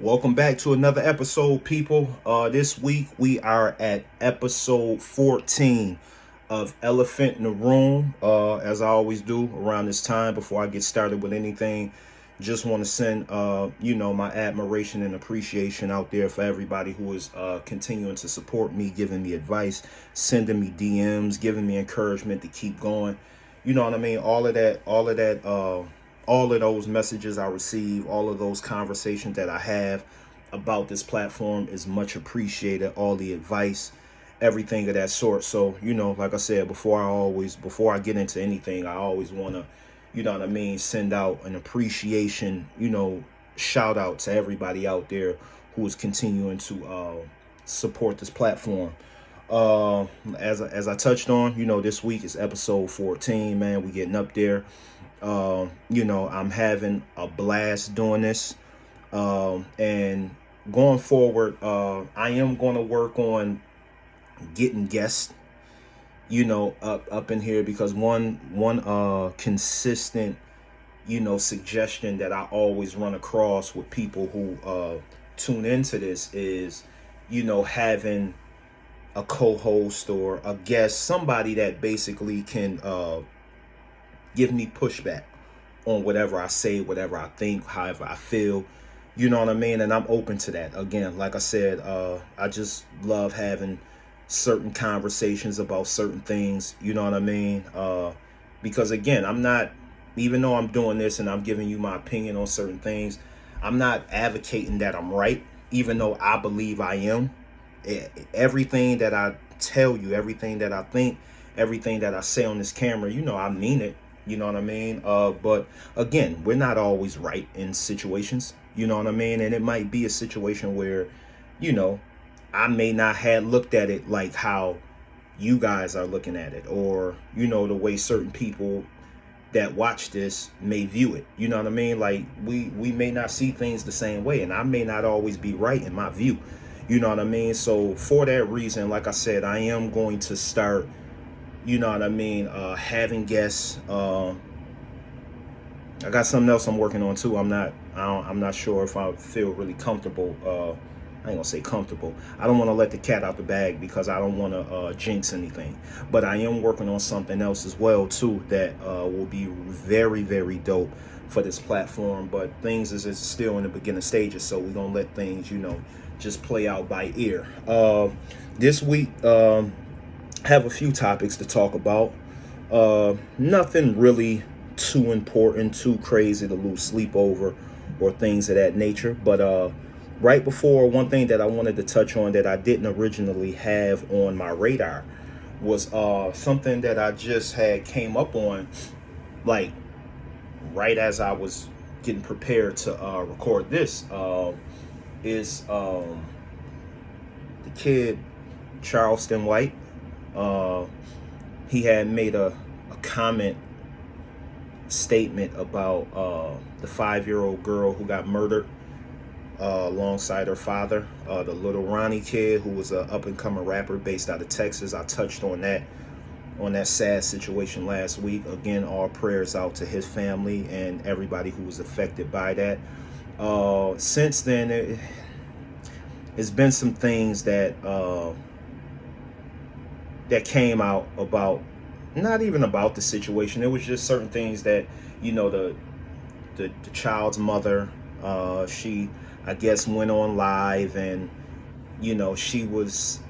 Welcome back to another episode, people. This week we are at episode 14 of Elephant in the Room. As I always do around this time before I get started with anything, just want to send my admiration and appreciation out there for everybody who is continuing to support me, giving me advice, sending me DMs, giving me encouragement to keep going. You know what I mean? All of those messages I receive, all of those conversations that I have about this platform is much appreciated. All the advice, everything of that sort. So, like I said, before I get into anything, I always want to, send out an appreciation, shout out to everybody out there who is continuing to support this platform. As I touched on, this week is episode 14. Man, we getting up there. I'm having a blast doing this. And going forward, I am going to work on getting guests, up in here, because one consistent, suggestion that I always run across with people who tune into this is, having a co-host or a guest, somebody that basically can give me pushback on whatever I say, whatever I think, however I feel. You know what I mean? And I'm open to that. Again, like I said, I just love having certain conversations about certain things. You know what I mean? Because again, I'm not, even though I'm doing this and I'm giving you my opinion on certain things, I'm not advocating that I'm right, even though I believe I am. Everything that I tell you, everything that I think, everything that I say on this camera, I mean it. You know what I mean? But again, we're not always right in situations. You know what I mean? And it might be a situation where, I may not have looked at it like how you guys are looking at it, or, the way certain people that watch this may view it. You know what I mean? Like we may not see things the same way, and I may not always be right in my view. You know what I mean? So for that reason, like I said, I am going to start, having guests. I got something else I'm working on too. I'm not sure if I feel really comfortable. I ain't gonna say comfortable. I don't want to let the cat out the bag because I don't want to jinx anything. But I am working on something else as well too that will be very, very dope for this platform. But things is still in the beginning stages, so we're gonna let things, just play out by ear. This week, have a few topics to talk about. Nothing really too important, too crazy to lose sleep over, or things of that nature. But right before, one thing that I wanted to touch on that I didn't originally have on my radar was something that I just had came up on, like right as I was getting prepared to record this. Is the kid Charleston White. He had made a comment statement about the 5-year-old girl who got murdered alongside her father, the Little Ronnie kid, who was an up-and-coming rapper based out of Texas. I touched on that sad situation last week. Again, all prayers out to his family and everybody who was affected by that. Since then, it's been some things that came out about, not even about the situation. It was just certain things that, the child's mother, she, I guess, went on live, and she was,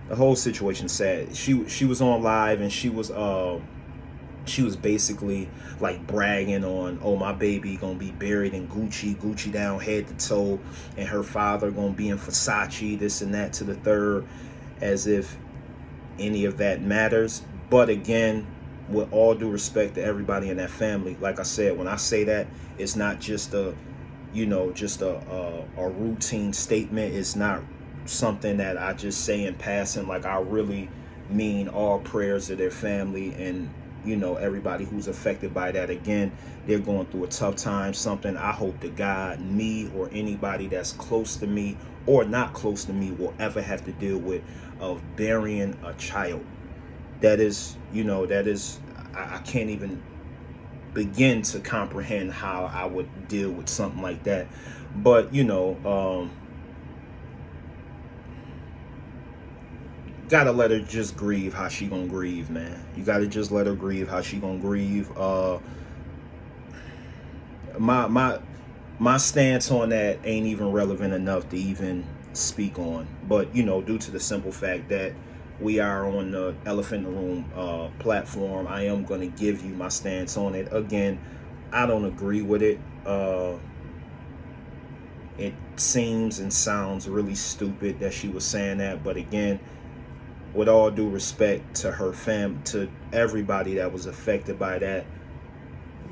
the whole situation sad. She was on live, and she was basically like bragging on, oh, my baby gonna be buried in Gucci down head to toe, and her father gonna be in Versace, this and that to the third, as if any of that matters. But again, with all due respect to everybody in that family, like I said, when I say that, it's not just a routine statement. It's not something that I just say in passing. Like, I really mean all prayers to their family and everybody who's affected by that. Again, they're going through a tough time. Something I hope to God, me or anybody that's close to me or not close to me will ever have to deal with, of burying a child. That is, I can't even begin to comprehend how I would deal with something like that. But gotta let her just grieve how she gonna grieve, man. You gotta just let her grieve how she gonna grieve. My stance on that ain't even relevant enough to even speak on. But due to the simple fact that we are on the Elephant in the Room platform, I am gonna give you my stance on it. Again, I don't agree with it. It seems and sounds really stupid that she was saying that, but again, with all due respect to her to everybody that was affected by that,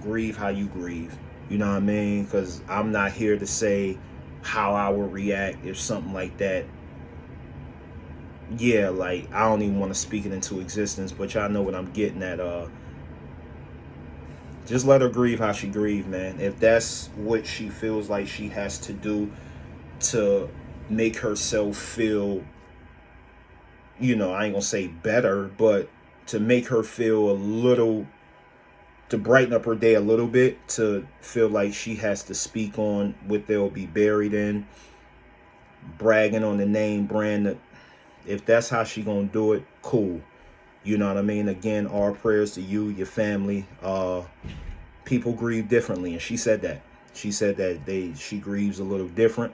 grieve how you grieve. You know what I mean? Because I'm not here to say how I would react if something like that. Yeah, like, I don't even want to speak it into existence, but y'all know what I'm getting at. Just let her grieve how she grieve, man. If that's what she feels like she has to do to make herself feel, I ain't gonna say better, but to make her feel a little, to brighten up her day a little bit, to feel like she has to speak on what they'll be buried in, bragging on the name brand. If that's how she gonna do it, cool. You know what I mean? Again, all prayers to you, your family. People grieve differently, and she said that. She said that she grieves a little different.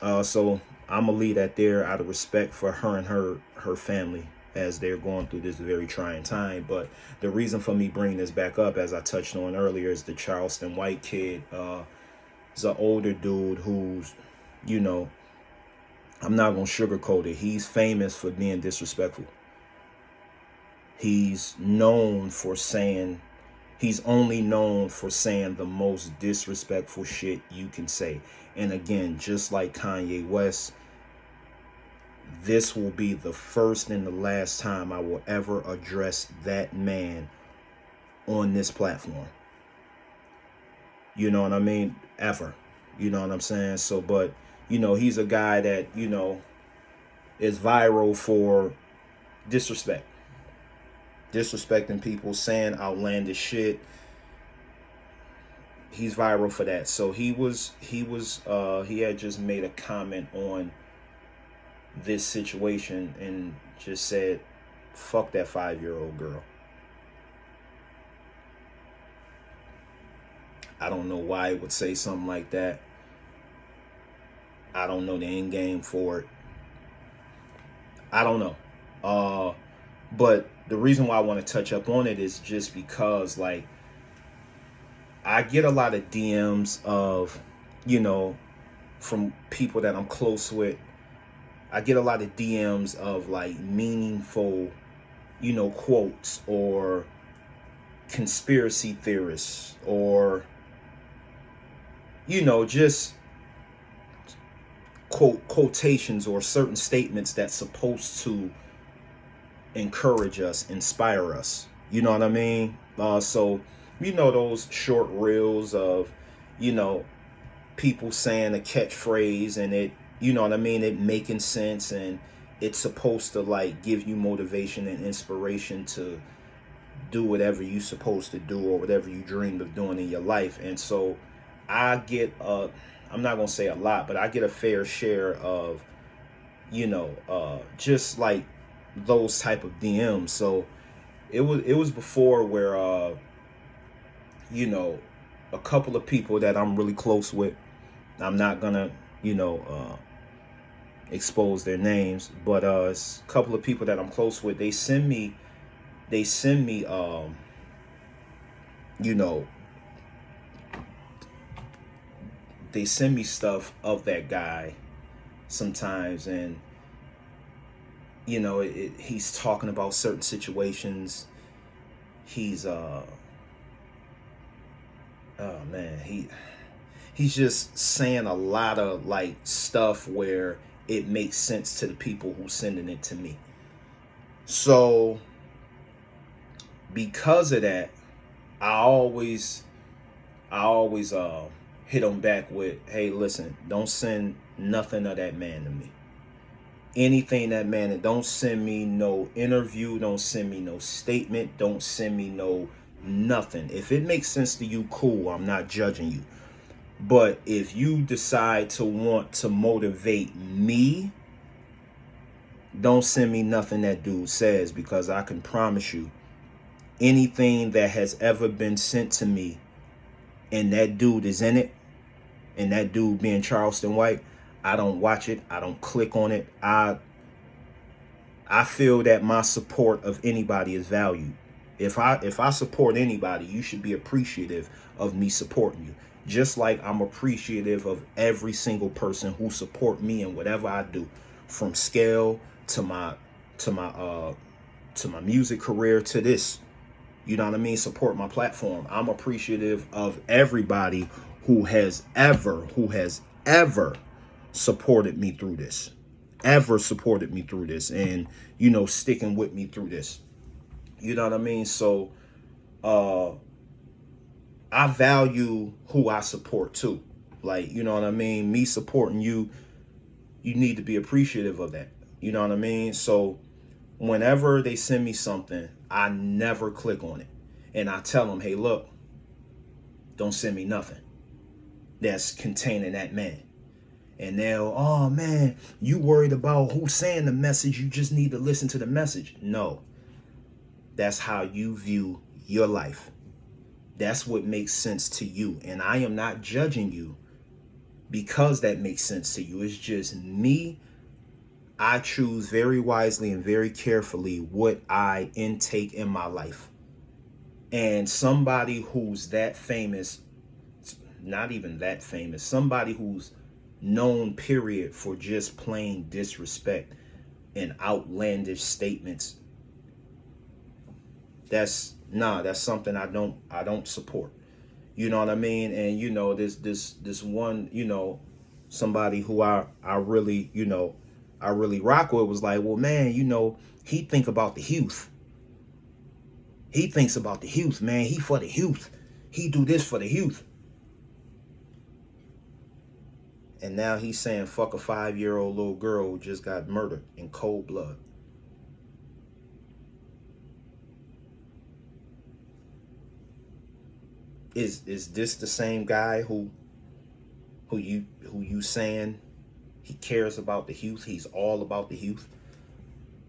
So I'm gonna leave that there out of respect for her and her family as they're going through this very trying time. But the reason for me bringing this back up, as I touched on earlier, is the Charleston White kid. Is an older dude who's, I'm not gonna sugarcoat it. He's famous for being disrespectful. He's only known for saying the most disrespectful shit you can say. And again, just like Kanye West, this will be the first and the last time I will ever address that man on this platform. You know what I mean? Ever. You know what I'm saying? So, but, he's a guy that, is viral for disrespect. Disrespecting people, saying outlandish shit. He's viral for that. So he had just made a comment on this situation and just said, fuck that 5-year-old girl. I don't know why it would say something like that. I don't know the end game for it. I don't know. But the reason why I want to touch up on it is just because, like, I get a lot of DMs of, from people that I'm close with. I get a lot of DMs of, like, meaningful, quotes or conspiracy theorists or, just quotations or certain statements that's supposed to encourage us, inspire us. You know what I mean? So, those short reels of, people saying a catchphrase and it, it making sense, and it's supposed to, like, give you motivation and inspiration to do whatever you're supposed to do or whatever you dreamed of doing in your life. And so I get I'm not gonna say a lot, but I get a fair share of, just like those type of DMs. So it was before where a couple of people that I'm really close with, I'm not gonna expose their names, but it's a couple of people that I'm close with. They send me they send me stuff of that guy sometimes, and he's talking about certain situations. He's oh man, he's just saying a lot of, like, stuff where it makes sense to the people who sending it to me. So because of that, I always hit them back with, hey, listen, don't send nothing of that man to me. Anything that man, don't send me no interview, don't send me no statement, don't send me no nothing. If it makes sense to you, cool, I'm not judging you. But if you decide to want to motivate me, don't send me nothing that dude says, because I can promise you, anything that has ever been sent to me and that dude is in it, and that dude being Charleston White, I don't watch it. I don't click on it. I feel that my support of anybody is valued. If I support anybody, you should be appreciative of me supporting you. Just like I'm appreciative of every single person who support me in whatever I do, from scale to my music career to this. You know what I mean? Support my platform. I'm appreciative of everybody who has ever supported me through this. Ever supported me through this, and sticking with me through this. You know what I mean? So I value who I support too. Like, you know what I mean? Me supporting you, you need to be appreciative of that. You know what I mean? So whenever they send me something, I never click on it. And I tell them, hey, look, don't send me nothing that's containing that man. And they'll, oh man, you worried about who's saying the message. You just need to listen to the message. No, that's how you view your life. That's what makes sense to you. And I am not judging you because that makes sense to you. It's just me. I choose very wisely and very carefully what I intake in my life. And somebody who's that famous, not even that famous, somebody who's known, period, for just plain disrespect and outlandish statements, that's something I don't support. You know what I mean? And this one, somebody who I really, I really rock with, was like, well, man, he think about the youth. He thinks about the youth, man. He for the youth. He do this for the youth. And now he's saying fuck a 5-year-old little girl who just got murdered in cold blood. Is this the same guy who you saying he cares about the youth? He's all about the youth.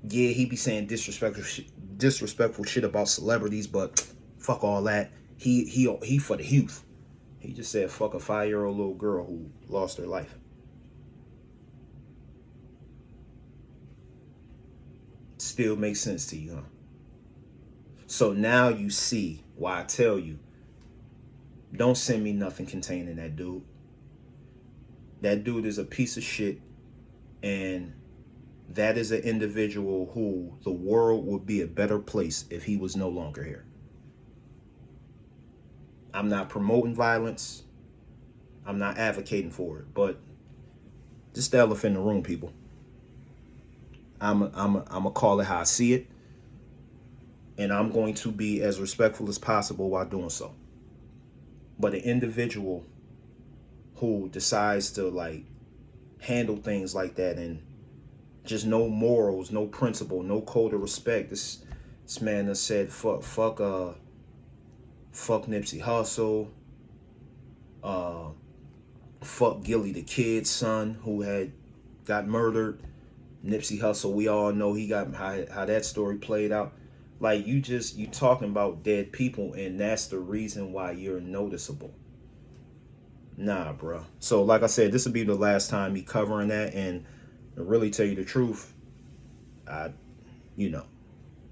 Yeah, he be saying disrespectful shit about celebrities, but fuck all that. He for the youth. He just said fuck a 5-year-old little girl who lost her life. Still makes sense to you, huh? So now you see why I tell you, don't send me nothing containing that dude. That dude is a piece of shit, and that is an individual who the world would be a better place if he was no longer here. I'm not promoting violence. I'm not advocating for it, but just the elephant in the room, people. I'm a call it how I see it, and I'm going to be as respectful as possible while doing so. But an individual who decides to like handle things like that and just no morals, no principle, no code of respect. This man has said fuck Nipsey Hussle, fuck Gilly the Kid's son who had got murdered. Nipsey Hussle, we all know he got how that story played out. Like, you talking about dead people, and that's the reason why you're noticeable. Nah, bro. So like I said, this will be the last time me covering that, and to really tell you the truth, I didn't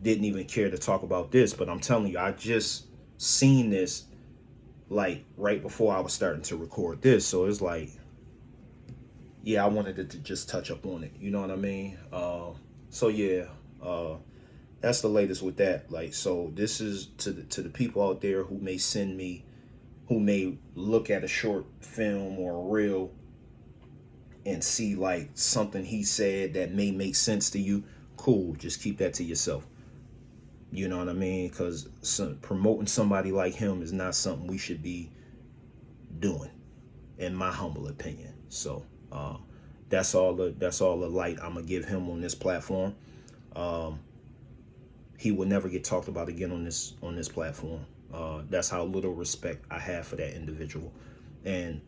even care to talk about this, but I'm telling you, I just seen this like right before I was starting to record this. So it's like, yeah, I wanted to just touch up on it. You know what I mean? So yeah, that's the latest with that. Like, so this is to the people out there who may send me, who may look at a short film or a reel and see like something he said that may make sense to you. Cool, just keep that to yourself. You know what I mean? Because promoting somebody like him is not something we should be doing, in my humble opinion. So that's all the light I'm gonna give him on this platform. He will never get talked about again on this platform. That's how little respect I have for that individual. And,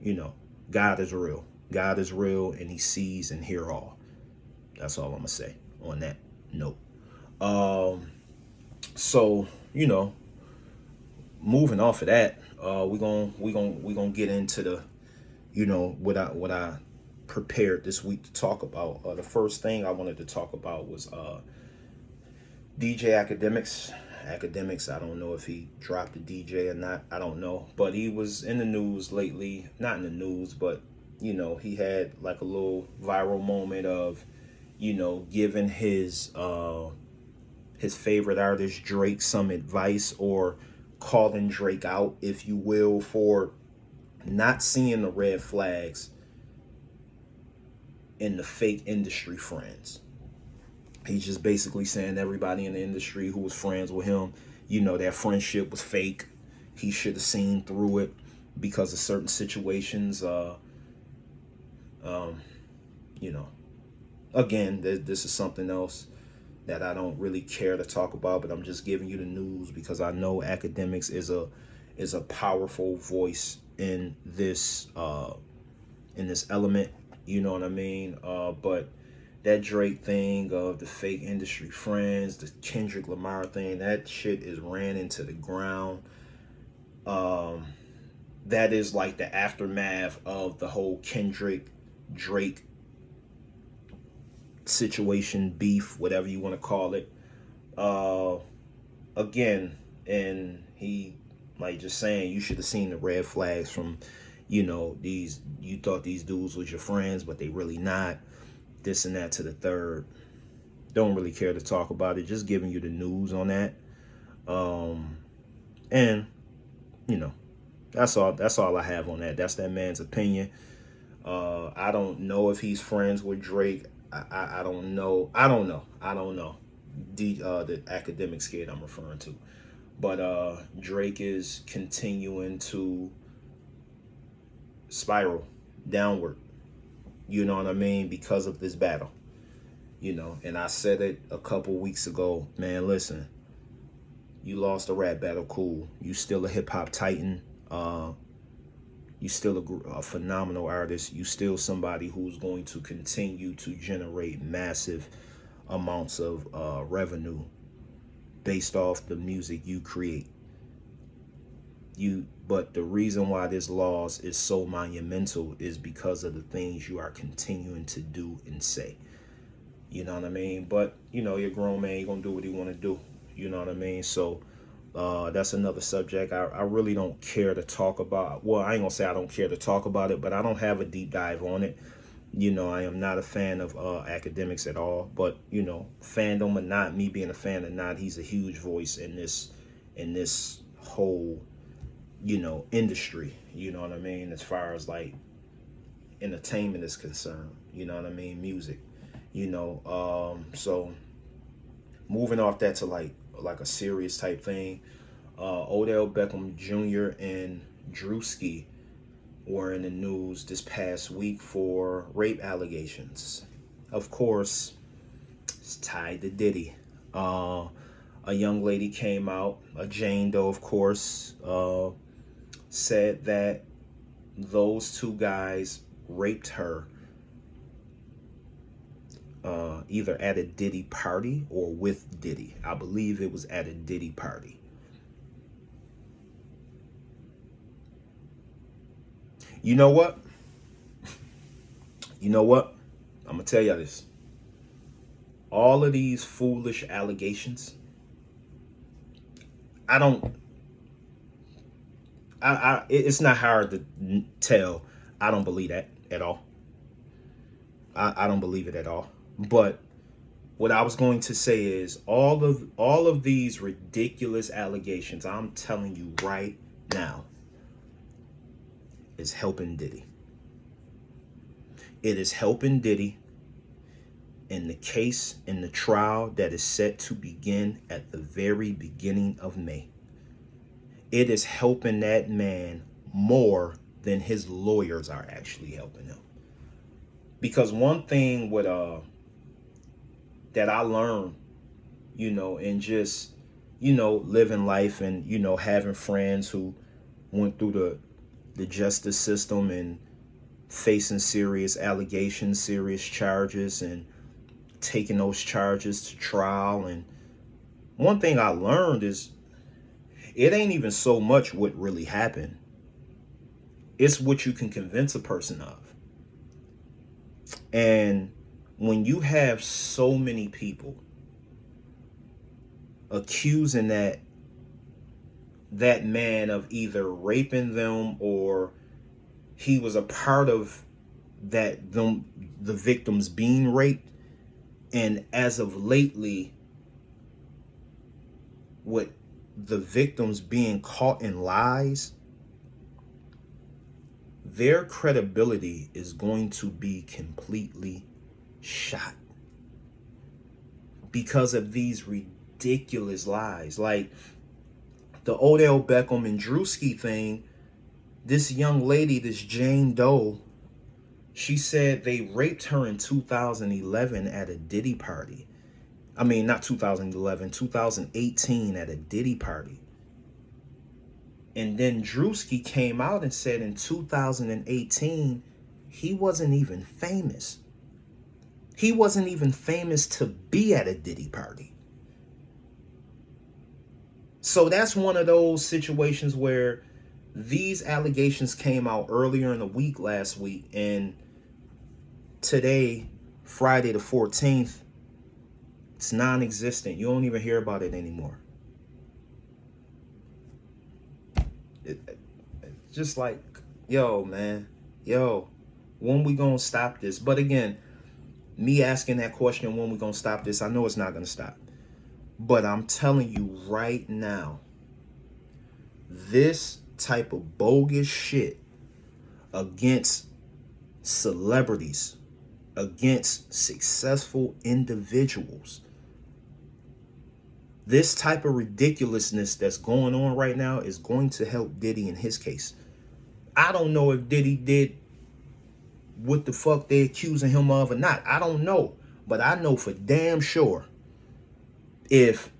you know, God is real. God is real, and he sees and hear all. That's all I'm gonna say on that note. So, you know, moving off of that, we gonna get into the, you know, what I prepared this week to talk about. The first thing I wanted to talk about was DJ Academics. Academics, I don't know if he dropped the DJ or not. I don't know, but he was in the news lately. Not in the news, but you know, he had like a little viral moment of, you know, giving his favorite artist Drake some advice, or calling Drake out, if you will, for not seeing the red flags in the fake industry friends. He's just basically saying everybody in the industry who was friends with him, you know, that friendship was fake. He should have seen through it because of certain situations. You know, again, this is something else that I don't really care to talk about, but I'm just giving you the news because I know Academics is a powerful voice in this element. You know what I mean? But that Drake thing of the fake industry friends, the Kendrick Lamar thing, that shit is ran into the ground. That is like the aftermath of the whole Kendrick Drake situation, beef, whatever you want to call it. Again, and he like just saying you should have seen the red flags from, you know, these, you thought these dudes was your friends, but they really not. This and that to the third. Don't really care to talk about it. Just giving you the news on that. And you know, that's all I have on that. That's that man's opinion. I don't know if he's friends with Drake. I don't know. I don't know. The Academics kid I'm referring to. But Drake is continuing to spiral downward. You know what I mean? Because of this battle. You know, and I said it a couple weeks ago, man, listen. You lost a rap battle, cool. You still a hip hop titan. You still a phenomenal artist. You still somebody who's going to continue to generate massive amounts of revenue based off the music you create. But the reason why this loss is so monumental is because of the things you are continuing to do and say. You know what I mean? But you know, you're a grown man, you're gonna do what you want to do. You know what I mean? So that's another subject I really don't care to talk about. Well, I ain't gonna say I don't care to talk about it, but I don't have a deep dive on it. You know, I am not a fan of Academics at all. But you know, fandom or not, me being a fan or not, he's a huge voice in this whole, you know, industry. You know what I mean? As far as like entertainment is concerned, you know what I mean? Music, you know. So moving off that to like a serious type thing, Odell Beckham Jr. and Drewski were in the news this past week for rape allegations. Of course, it's tied to Diddy. A young lady came out, a Jane Doe, of course, said that those two guys raped her either at a Diddy party or with Diddy. I believe it was at a Diddy party. You know what? You know what? I'm going to tell y'all this. All of these foolish allegations, it's not hard to tell. I don't believe that at all. I don't believe it at all. But what I was going to say is all of these ridiculous allegations, I'm telling you right now, is helping Diddy. It is helping Diddy in the case, in the trial that is set to begin at the very beginning of May. It is helping that man more than his lawyers are actually helping him. Because one thing with that I learned, you know, and just, living life and, having friends who went through the justice system and facing serious allegations, serious charges, and taking those charges to trial. And one thing I learned is it ain't even so much what really happened. It's what you can convince a person of. And when you have so many people accusing that man of either raping them or he was a part of the victims being raped, and as of lately, with the victims being caught in lies, their credibility is going to be completely shot because of these ridiculous lies. Like the Odell Beckham and Drewski thing, this young lady, this Jane Doe, she said they raped her in 2011 at a Diddy party. I mean, not 2011, 2018 at a Diddy party. And then Drewski came out and said in 2018, he wasn't even famous. He wasn't even famous to be at a Diddy party. So that's one of those situations where these allegations came out earlier in the week last week, and today, Friday the 14th, it's non-existent. You don't even hear about it anymore. It's just like, yo, man, when we gonna stop this? But again, me asking that question, when we gonna stop this, I know it's not gonna stop. But I'm telling you right now, this type of bogus shit against celebrities, against successful individuals, this type of ridiculousness that's going on right now is going to help Diddy in his case. I don't know if Diddy did what the fuck they accusing him of or not. I don't know. But I know for damn sure, if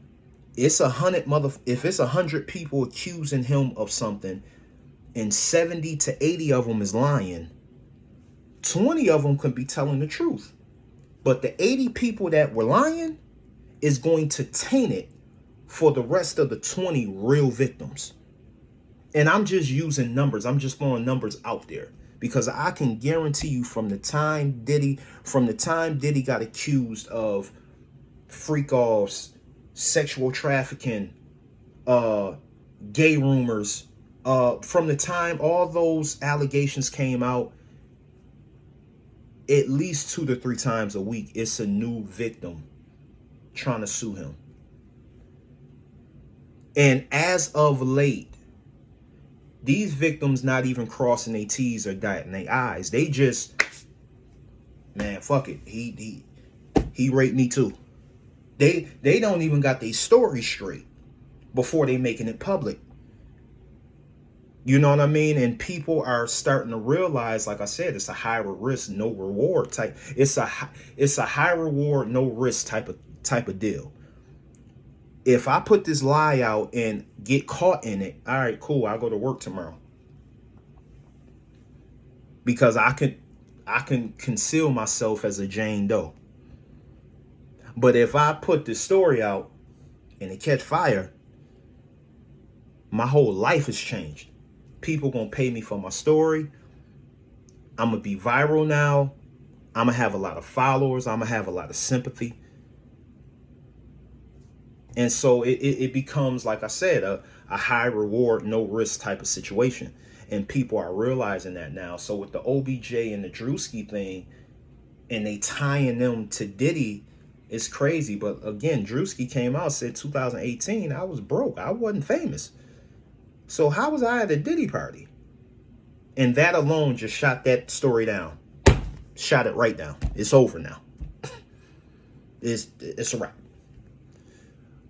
it's 100 people accusing him of something and 70 to 80 of them is lying, 20 of them could be telling the truth. But the 80 people that were lying is going to taint it for the rest of the 20 real victims. And I'm just using numbers. I'm just throwing numbers out there because I can guarantee you from the time Diddy got accused of freak-offs, sexual trafficking, gay rumors, from the time all those allegations came out, at least 2 to 3 times a week, it's a new victim trying to sue him. And as of late, these victims not even crossing their T's or dotting their I's. They just, man, fuck it. He raped me too. They don't even got their story straight before they making it public. You know what I mean? And people are starting to realize, like I said, it's a high risk, no reward type. It's a high reward, no risk type of deal. If I put this lie out and get caught in it, all right, cool, I'll go to work tomorrow. Because I can conceal myself as a Jane Doe. But if I put this story out and it catch fire, my whole life has changed. People gonna pay me for my story. I'm gonna be viral now. I'm gonna have a lot of followers. I'm gonna have a lot of sympathy. And so it becomes, like I said, a high reward, no risk type of situation. And people are realizing that now. So with the OBJ and the Drewski thing, and they tying them to Diddy, it's crazy. But again, Drewski came out, said 2018, I was broke. I wasn't famous. So how was I at a Diddy party? And that alone just shot that story down. Shot it right down. It's over now. It's a wrap.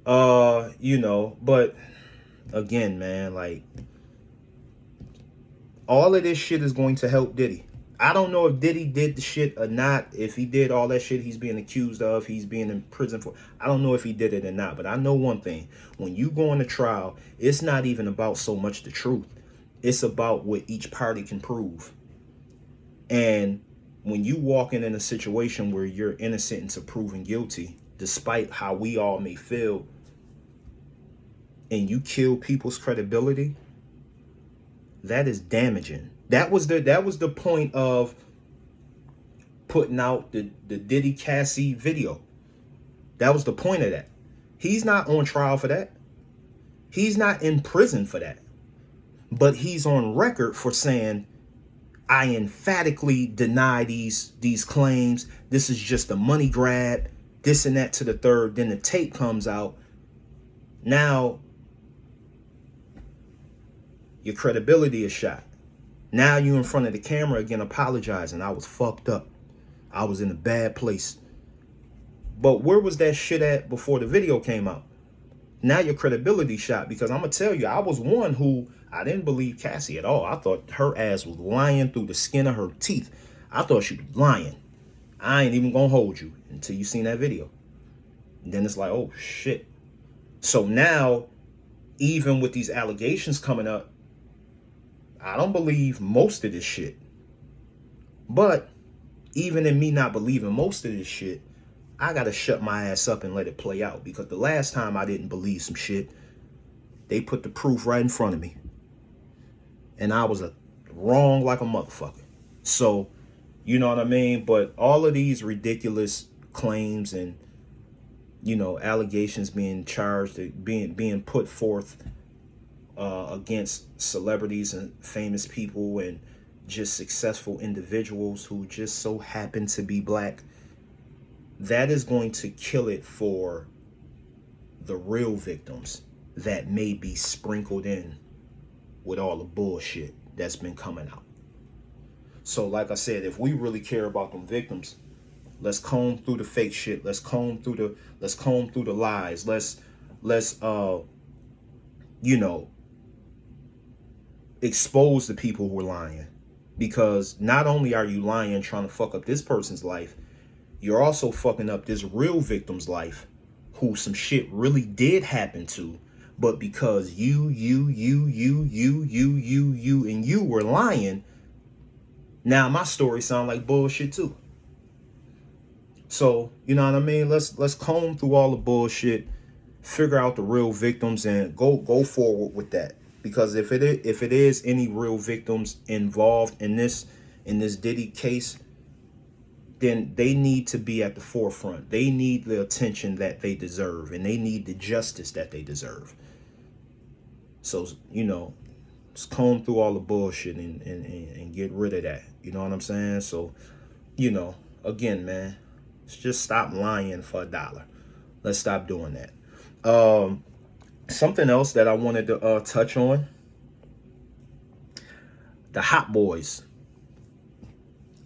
But again, man, like, all of this shit is going to help Diddy. I don't know if Diddy did the shit or not. If he did all that shit he's being accused of, he's being in prison for. I don't know if he did it or not. But I know one thing. When you go on a trial, it's not even about so much the truth. It's about what each party can prove. And when you walk in a situation where you're innocent until proven guilty, despite how we all may feel, and you kill people's credibility, that is damaging. That was the point of putting out the Diddy Cassie video. That was the point of that. He's not on trial for that. He's not in prison for that. But he's on record for saying, I emphatically deny these claims. This is just a money grab, this and that to the third. Then the tape comes out. Now your credibility is shot. Now you in front of the camera again apologizing. I was fucked up. I was in a bad place. But where was that shit at before the video came out? Now your credibility shot, because I'm going to tell you, I was one who, I didn't believe Cassie at all. I thought her ass was lying through the skin of her teeth. I thought she was lying. I ain't even going to hold you until you seen that video. And then it's like, oh shit. So now, even with these allegations coming up, I don't believe most of this shit. But even in me not believing most of this shit, I got to shut my ass up and let it play out. Because the last time I didn't believe some shit, they put the proof right in front of me. And I was wrong like a motherfucker. So, you know what I mean? But all of these ridiculous claims and, you know, allegations being charged, being put forth against celebrities and famous people and just successful individuals who just so happen to be black, that is going to kill it for the real victims that may be sprinkled in with all the bullshit that's been coming out. So like I said, if we really care about them victims, let's comb through the fake shit. Let's comb through the lies. Let's you know, expose the people who are lying. Because not only are you lying trying to fuck up this person's life, you're also fucking up this real victim's life who some shit really did happen to, but because you and you were lying, now my story sound like bullshit too. So, you know what I mean? Let's comb through all the bullshit, figure out the real victims, and go forward with that. Because if it is any real victims involved in this Diddy case, then they need to be at the forefront. They need the attention that they deserve, and they need the justice that they deserve. So, you know, just comb through all the bullshit and get rid of that. You know what I'm saying? So, you know, again, man, let's just stop lying for $1. Let's stop doing that. Something else that I wanted to touch on. The Hot Boys.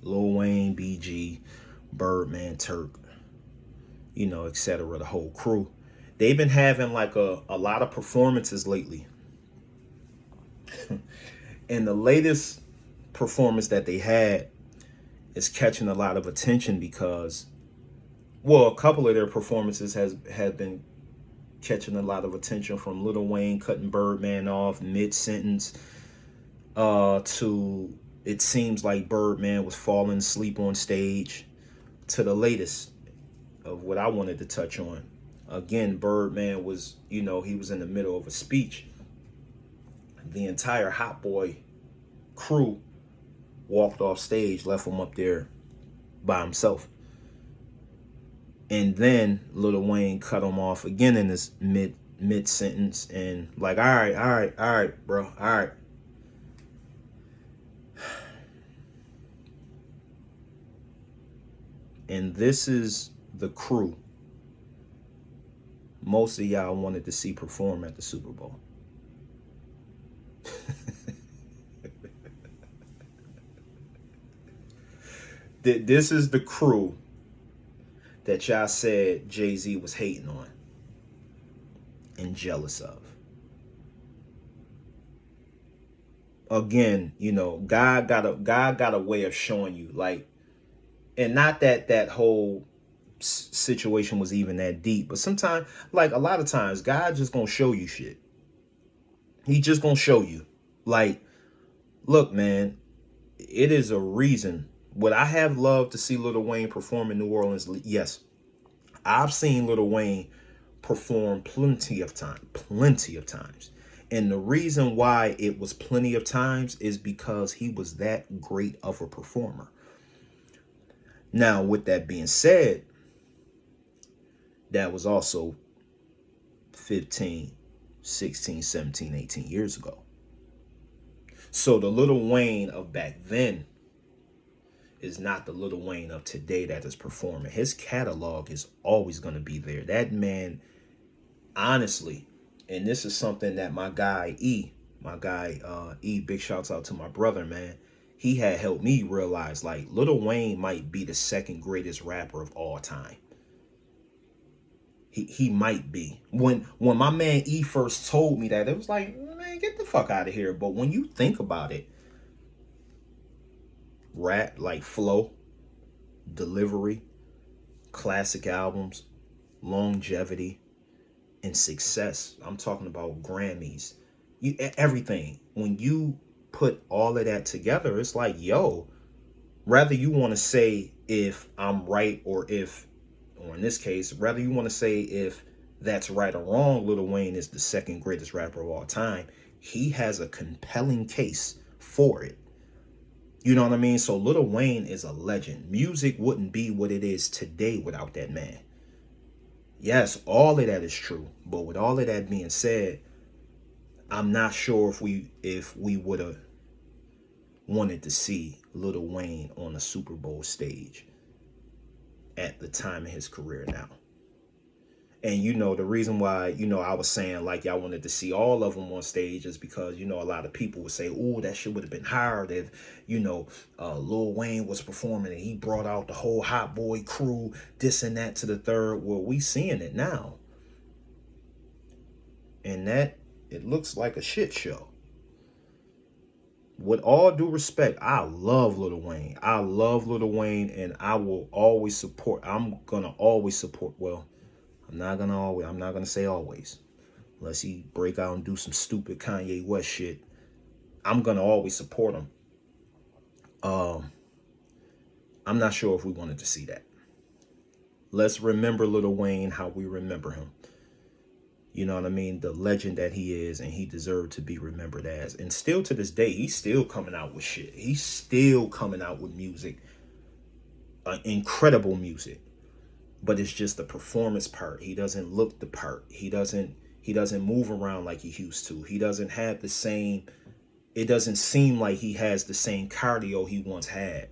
Lil Wayne, BG, Birdman, Turk, you know, etc. The whole crew. They've been having like a lot of performances lately. And the latest performance that they had is catching a lot of attention because, well, a couple of their performances have been catching a lot of attention, from Lil Wayne cutting Birdman off mid-sentence to it seems like Birdman was falling asleep on stage, to the latest of what I wanted to touch on. Again, Birdman was, you know, he was in the middle of a speech. The entire Hot Boy crew walked off stage, left him up there by himself. And then Lil Wayne cut him off again in this mid-sentence and like, all right, bro, all right. And this is the crew most of y'all wanted to see perform at the Super Bowl. This is the crew that y'all said Jay-Z was hating on and jealous of. again, you know, God got a way of showing you, like, and not that that whole situation was even that deep, but sometimes, like a lot of times, God just gonna show you shit. He just gonna show you, like, look, man, it is a reason. Would I have loved to see Lil Wayne perform in New Orleans? Yes, I've seen Lil Wayne perform plenty of times. And the reason why it was plenty of times is because he was that great of a performer. Now, with that being said, that was also 15, 16, 17, 18 years ago. So the Lil Wayne of back then is not the Lil Wayne of today that is performing. His catalog is always going to be there. That man, honestly, and this is something that my guy E, big shouts out to my brother, man. He had helped me realize, like, Lil Wayne might be the second greatest rapper of all time. He might be. When my man E first told me that, it was like, man, get the fuck out of here. But when you think about it, rap, like flow, delivery, classic albums, longevity, and success. I'm talking about Grammys, everything. When you put all of that together, it's like, yo, rather you want to say if I'm right or in this case, rather you want to say if that's right or wrong, Lil Wayne is the second greatest rapper of all time. He has a compelling case for it. You know what I mean? So Lil Wayne is a legend. Music wouldn't be what it is today without that man. Yes, all of that is true. But with all of that being said, I'm not sure if we would have wanted to see Lil Wayne on a Super Bowl stage at the time of his career now. And you know, the reason why, I was saying like y'all wanted to see all of them on stage is because, a lot of people would say, oh, that shit would have been hard if, Lil Wayne was performing and he brought out the whole Hot Boy crew, this and that to the third. Well, we seeing it now. And that, it looks like a shit show. With all due respect, I love Lil Wayne. I love Lil Wayne, and I will always support. I'm gonna always support. Well, I'm not gonna say always, unless he break out and do some stupid Kanye West shit. I'm gonna always support him. I'm not sure if we wanted to see that. Let's remember Lil Wayne how we remember him. You know what I mean? The legend that he is, and he deserved to be remembered as. And still to this day, he's still coming out with shit. He's still coming out with music, incredible music. But it's just the performance part. He doesn't look the part. He doesn't move around like he used to. He doesn't have the same. It doesn't seem like he has the same cardio he once had.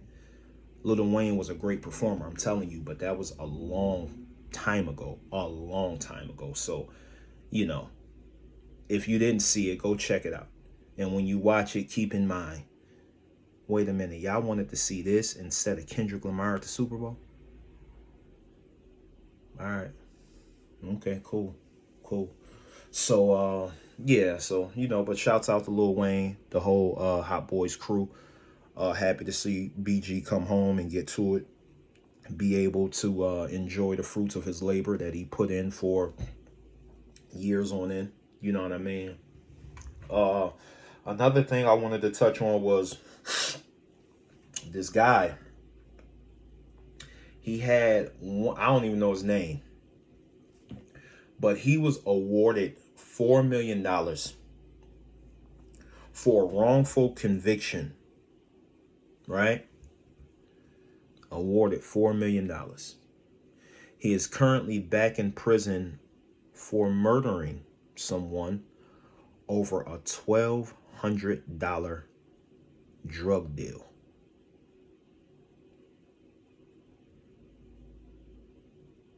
Lil Wayne was a great performer, I'm telling you, but that was a long time ago. A long time ago. So, if you didn't see it, go check it out. And when you watch it, keep in mind, wait a minute, y'all wanted to see this instead of Kendrick Lamar at the Super Bowl? All right. Okay, cool. Cool. So, yeah, so, but shouts out to Lil Wayne, the whole Hot Boys crew. Happy to see BG come home and get to it. Be able to enjoy the fruits of his labor that he put in for years on end. You know what I mean? Another thing I wanted to touch on was this guy. He had one, I don't even know his name, but he was awarded $4 million for wrongful conviction. Right? Awarded $4 million. He is currently back in prison for murdering someone over a $1,200 drug deal.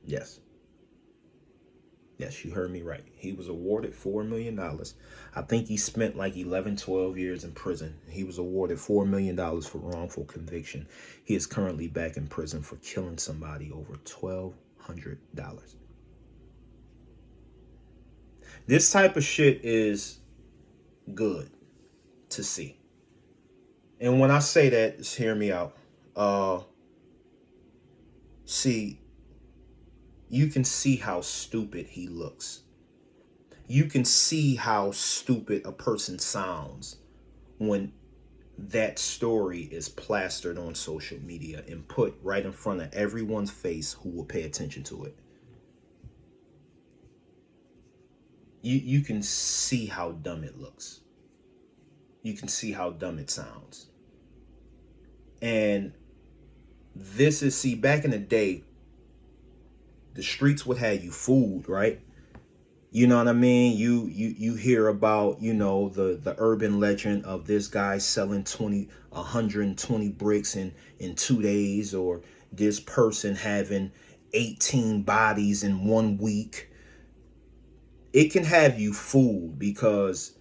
Yes. Yes, you heard me right. He was awarded $4 million. I think he spent like 11, 12 years in prison. He was awarded $4 million for wrongful conviction. He is currently back in prison for killing somebody over $1,200. This type of shit is good to see. And when I say that, just hear me out. See, you can see how stupid he looks. You can see how stupid a person sounds when that story is plastered on social media and put right in front of everyone's face who will pay attention to it. You can see how dumb it looks. You can see how dumb it sounds. And this is, see, back in the day, the streets would have you fooled, right? You know what I mean? You hear about, you know, the urban legend of this guy selling 120 bricks in 2 days, or this person having 18 bodies in 1 week. It can have you fooled because,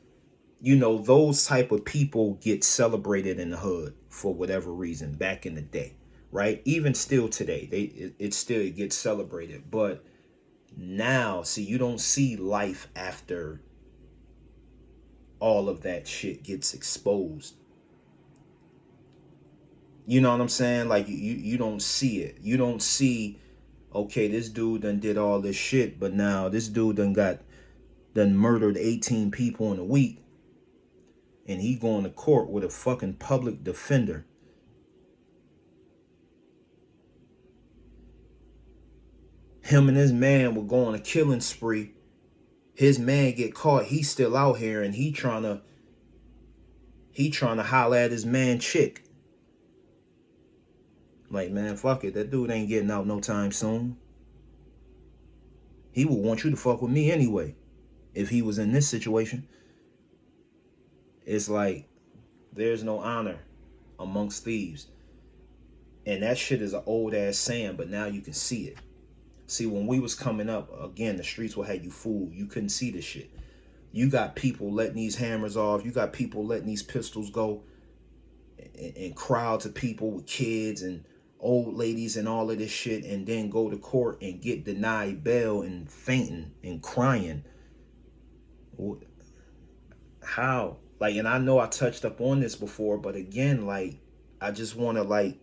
you know, those type of people get celebrated in the hood for whatever reason back in the day, right? Even still today, it still gets celebrated. But now, see, you don't see life after all of that shit gets exposed. You know what I'm saying? Like you don't see it. You don't see, okay, this dude done did all this shit, but now this dude done murdered 18 people in a week, and he going to court with a fucking public defender. Him and his man were going on a killing spree. His man get caught. He's still out here, and he trying to holler at his man chick. Like, man, fuck it. That dude ain't getting out no time soon. He would want you to fuck with me anyway if he was in this situation. It's like, there's no honor amongst thieves. And that shit is an old ass saying, but now you can see it. See, when we was coming up, again, the streets will have you fooled. You couldn't see this shit. You got people letting these hammers off. You got people letting these pistols go, and crowds of people with kids and old ladies and all of this shit, and then go to court and get denied bail and fainting and crying. How? Like, and I know I touched up on this before, but again, like, I just want to, like,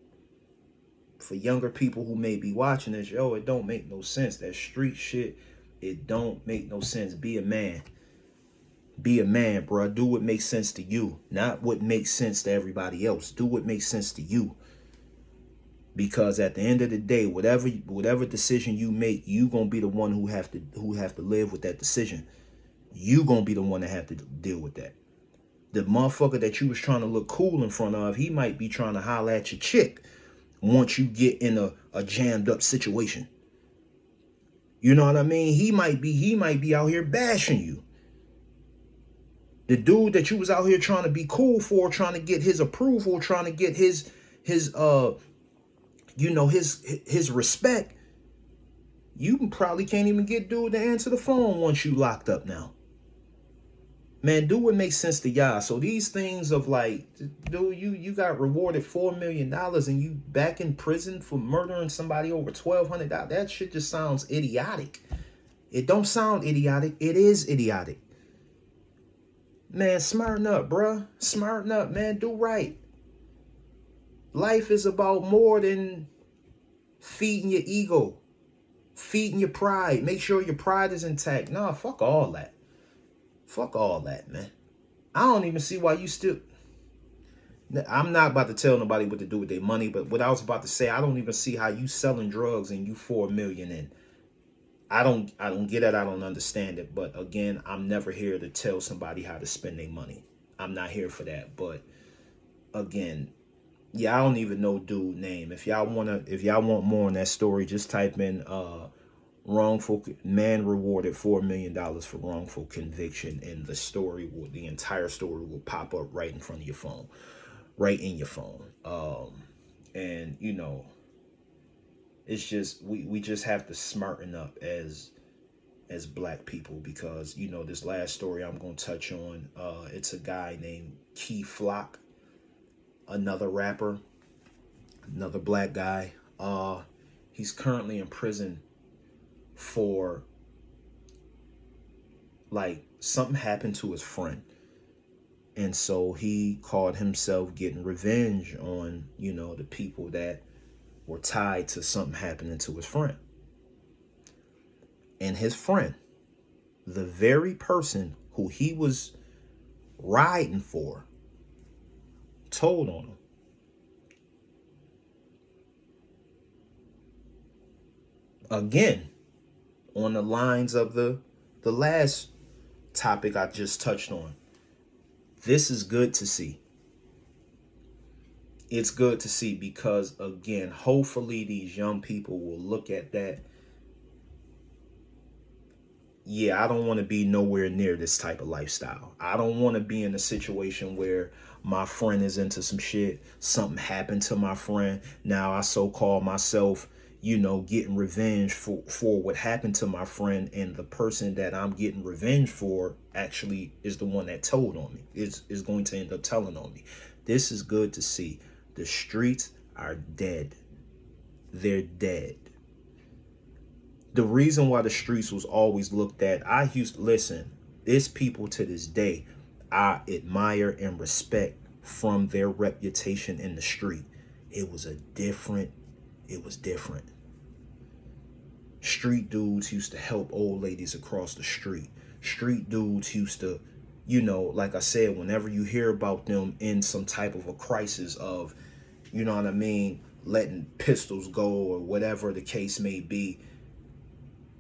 for younger people who may be watching this, yo, it don't make no sense. That street shit, it don't make no sense. Be a man. Be a man, bro. Do what makes sense to you, not what makes sense to everybody else. Do what makes sense to you. Because at the end of the day, whatever decision you make, you gonna be the one who have to live with that decision. You gonna be the one that have to deal with that. The motherfucker that you was trying to look cool in front of, he might be trying to holler at your chick once you get in a jammed up situation. You know what I mean? He might be out here bashing you. The dude that you was out here trying to be cool for, trying to get his approval, trying to get his respect, you probably can't even get dude to answer the phone once you locked up now. Man, do what makes sense to y'all. So these things of like, dude, you got rewarded $4 million and you back in prison for murdering somebody over $1,200. That shit just sounds idiotic. It don't sound idiotic. It is idiotic. Man, smarten up, bruh. Smarten up, man. Do right. Life is about more than feeding your ego, feeding your pride. Make sure your pride is intact. Nah, fuck all that. Fuck all that, man. I don't even see why you still... I'm not about to tell nobody what to do with their money, but what I was about to say, I don't even see how you selling drugs and you $4 million in. I don't get it. I don't understand it. But again, I'm never here to tell somebody how to spend their money. I'm not here for that. But again, yeah, I don't even know dude name. If y'all want more on that story, just type in wrongful man rewarded $4 million for wrongful conviction, and the entire story will pop up right in front of your phone, right in your phone. And you know, it's just we just have to smarten up as black people, because you know, this last story I'm gonna touch on, it's a guy named Key Flock, another rapper, another black guy. He's currently in prison for, like, something happened to his friend. And so he called himself getting revenge on, the people that were tied to something happening to his friend. And his friend, the very person who he was riding for, told on him. Again, on the lines of the last topic I just touched on. This is good to see. It's good to see because, again, hopefully these young people will look at that. Yeah, I don't want to be nowhere near this type of lifestyle. I don't want to be in a situation where my friend is into some shit. Something happened to my friend. Now I so-call myself, getting revenge for what happened to my friend. And the person that I'm getting revenge for actually is the one that told on me, is going to end up telling on me. This is good to see. The streets are dead. They're dead. The reason why the streets was always looked at, there's people to this day I admire and respect from their reputation in the street. It was different. Street dudes used to help old ladies across the street. Street dudes used to, like I said, whenever you hear about them in some type of a crisis of, letting pistols go or whatever the case may be,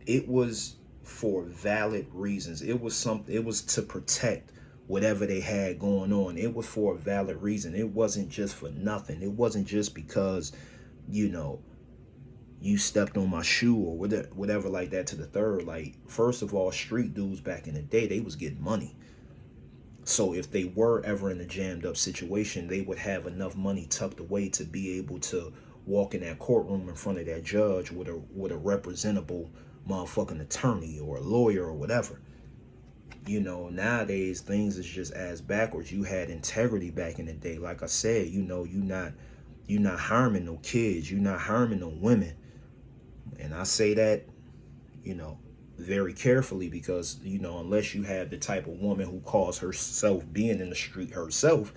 it was for valid reasons. It was to protect whatever they had going on. It was for a valid reason. It wasn't just for nothing. It wasn't just because, you stepped on my shoe or whatever like that to the third. Like, first of all, street dudes back in the day, they was getting money. So if they were ever in a jammed up situation, they would have enough money tucked away to be able to walk in that courtroom in front of that judge with a representable motherfucking attorney or a lawyer or whatever. Nowadays things is just as backwards. You had integrity back in the day. Like I said, you're not harming no kids, you're not harming no women. And I say that, very carefully because, unless you have the type of woman who calls herself being in the street herself,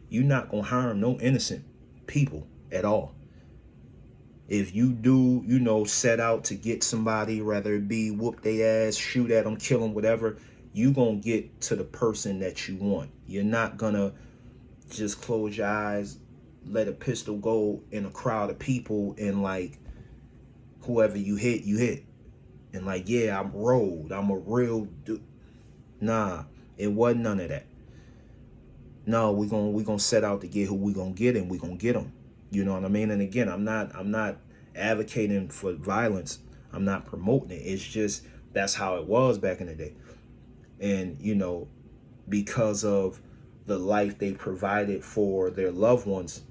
you're not gonna harm no innocent people at all. If you do, set out to get somebody, rather it be whoop their ass, shoot at them, kill them, whatever, you gonna get to the person that you want. You're not gonna just close your eyes, let a pistol go in a crowd of people, and like whoever you hit. And like, yeah, I'm rolled. I'm a real dude. Nah, it wasn't none of that. No, we gonna set out to get who we gonna get, and we gonna get them. You know what I mean? And again, I'm not advocating for violence. I'm not promoting it. It's just that's how it was back in the day. And because of the life they provided for their loved ones,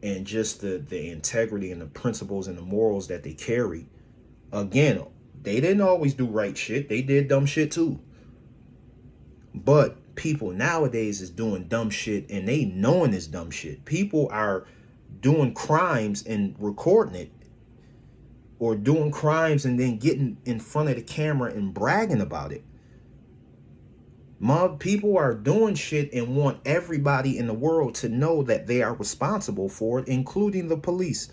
and just the integrity and the principles and the morals that they carry. Again, they didn't always do right shit. They did dumb shit too. But people nowadays is doing dumb shit and they knowing it's dumb shit. People are doing crimes and recording it, or doing crimes and then getting in front of the camera and bragging about it. People are doing shit and want everybody in the world to know that they are responsible for it, including the police.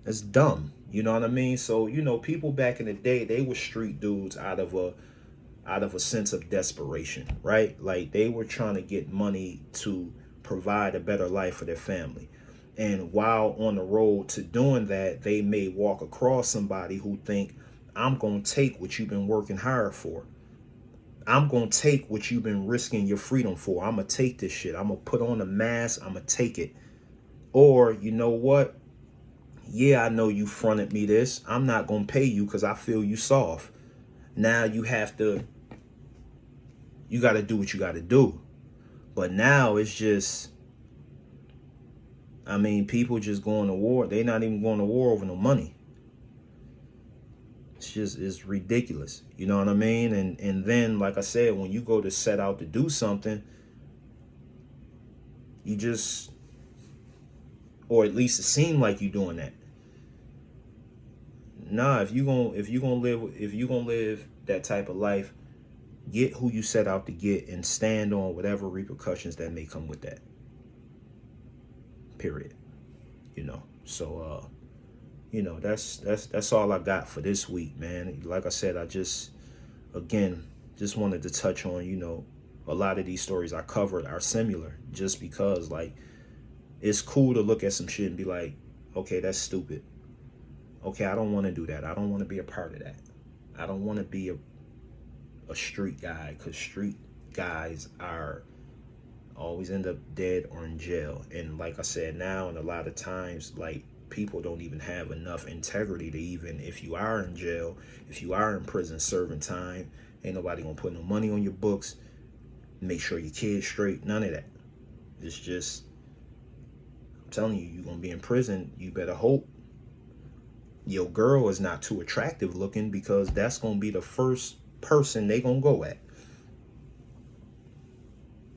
It's dumb. You know what I mean? So, people back in the day, they were street dudes out of a sense of desperation, right? Like they were trying to get money to provide a better life for their family. And while on the road to doing that, they may walk across somebody who think, I'm going to take what you've been working hard for. I'm going to take what you've been risking your freedom for. I'm going to take this shit. I'm going to put on a mask. I'm going to take it. Or, you know what? Yeah, I know you fronted me this. I'm not going to pay you because I feel you soft. Now you got to do what you got to do. But now it's just, people just going to war. They're not even going to war over no money. It's ridiculous. You know what I mean? And then, like I said, when you go to set out to do something, you just, or at least it seemed like you doing that. Nah, if you gonna live that type of life, Get who you set out to get and stand on whatever repercussions that may come with that. Period. You know. So you know, that's all I got for this week, man. Like I said, I just wanted to touch on, you know, a lot of these stories I covered are similar, just because, like, it's cool to look at some shit and be like, okay, that's stupid. Okay, I don't want to do that. I don't want to be a part of that. I don't want to be a street guy, because street guys are always end up dead or in jail. And like I said, now, and a lot of times, like, people don't even have enough integrity to, even if you are in jail, if you are in prison serving time, ain't nobody gonna put no money on your books, make sure your kid's straight, none of that. It's just, I'm telling you, you're gonna be in prison. You better hope your girl is not too attractive looking, because that's gonna be the first person they gonna go at.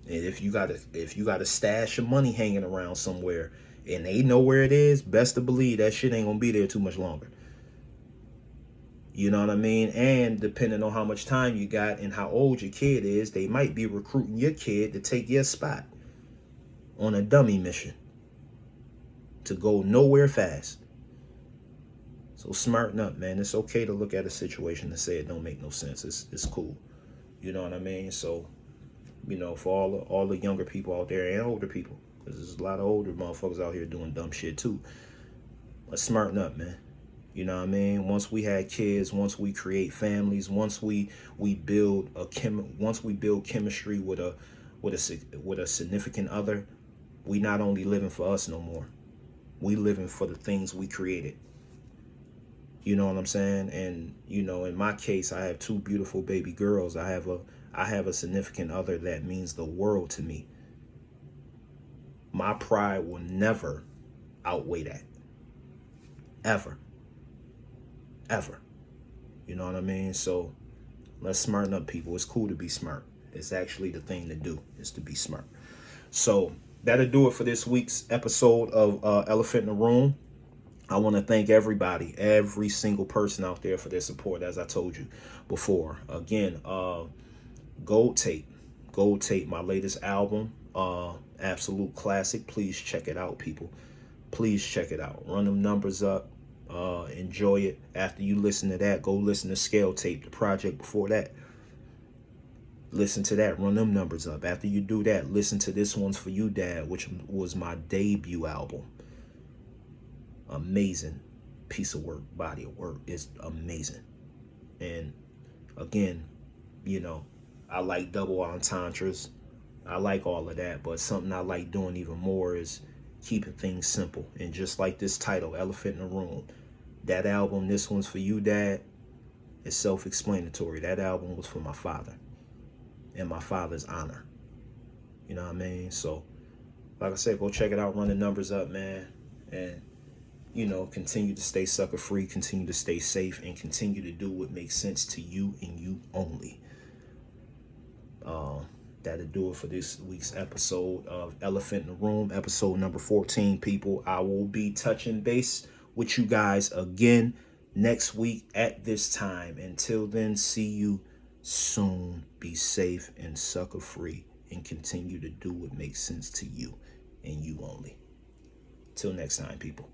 And if you got a stash of money hanging around somewhere and they know where it is, best to believe that shit ain't gonna be there too much longer. You know what I mean? And depending on how much time you got and how old your kid is, they might be recruiting your kid to take your spot on a dummy mission to go nowhere fast. So smarten up, man. It's okay to look at a situation and say it don't make no sense. It's cool. You know what I mean? So, you know, for all the younger people out there and older people, because there's a lot of older motherfuckers out here doing dumb shit too. Let's smarten up, man. You know what I mean? Once we had kids, once we create families, once we build chemistry with a significant other, we not only living for us no more. We living for the things we created. You know what I'm saying? And, you know, in my case, I have 2 beautiful baby girls. I have a significant other that means the world to me. My pride will never outweigh that. Ever. You know what I mean? So let's smarten up, people. It's cool to be smart. It's actually the thing to do, is to be smart. So that'll do it for this week's episode of Elephant in the Room. I want to thank everybody, every single person out there, for their support, as I told you before. Again, Gold Tape, my latest album, absolute classic. Please check it out, people. Please check it out. Run them numbers up. Enjoy it. After you listen to that, go listen to Scale Tape, the project before that. Listen to that. Run them numbers up. After you do that, listen to This One's For You, Dad, which was my debut album. Amazing piece of work, body of work. Is amazing. And again, you know, I like double entendres. I like all of that, but something I like doing even more is keeping things simple. And just like this title, Elephant in the Room, that album, This One's For You, Dad, is self-explanatory. That album was for my father and my father's honor. You know what I mean? So, like I said, go check it out. Run the numbers up, man. And, you know, continue to stay sucker free, continue to stay safe, and continue to do what makes sense to you and you only. That'll do it for this week's episode of Elephant in the Room, episode number 14, people. I will be touching base with you guys again next week at this time. Until then, see you soon. Be safe and sucker free, and continue to do what makes sense to you and you only. Till next time, people.